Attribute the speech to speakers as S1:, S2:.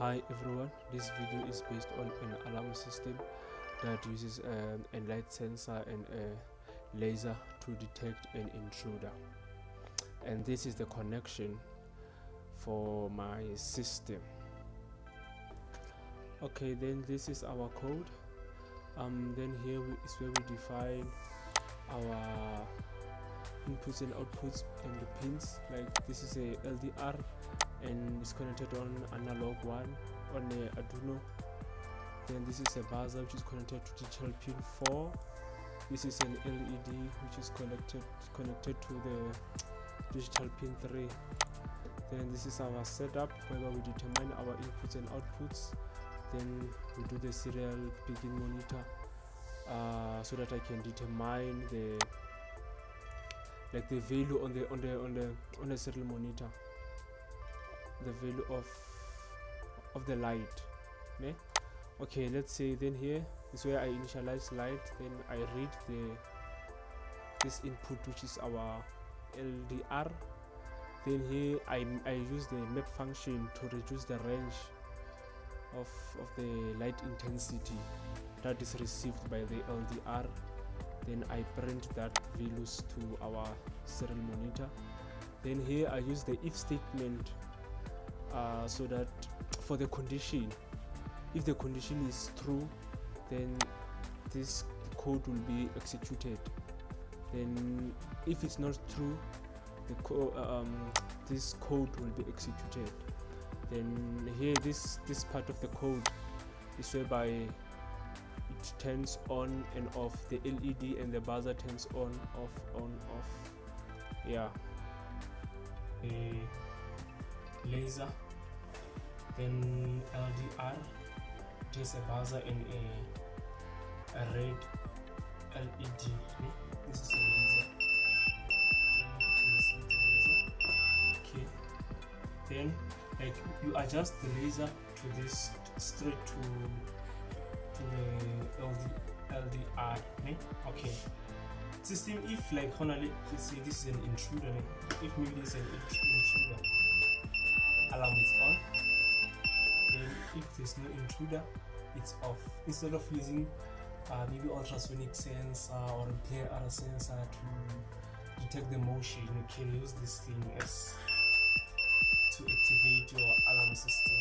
S1: Hi everyone, this video is based on an alarm system that uses a light sensor and a laser to detect an intruder, and this is the connection for my system. Okay, then this is our code. Then here is where we define our inputs and outputs and the pins. Like this is a LDR and it's connected on analog 1 on a Arduino. Then this is a buzzer which is connected to digital pin 4. This is an LED which is connected to the digital pin 3. Then this is our setup where we determine our inputs and outputs. Then we do the serial begin monitor so that I can determine the value on the serial monitor, the value of the light. Okay, let's say then here is where I initialize light. Then I read this input which is our LDR. Then here I use the map function to reduce the range of the light intensity that is received by the LDR. Then I print that values to our serial monitor. Then here I use the if statement so that for the condition, if the condition is true, then this code will be executed. Then if it's not true, this code will be executed. Then here this part of the code is whereby it turns on and off, the LED and the buzzer turns on off. Yeah, a laser, then LDR, there's a buzzer and a red LED. This is a laser. Okay, then like you adjust the laser to this straight to the LDR. Okay, system, if like honestly, let's say this is an intruder, if maybe there's an intruder, alarm is on. Then if there's no intruder, it's off. Instead of using maybe ultrasonic sensor or PIR sensor to detect the motion, you can use this thing as to activate your alarm system.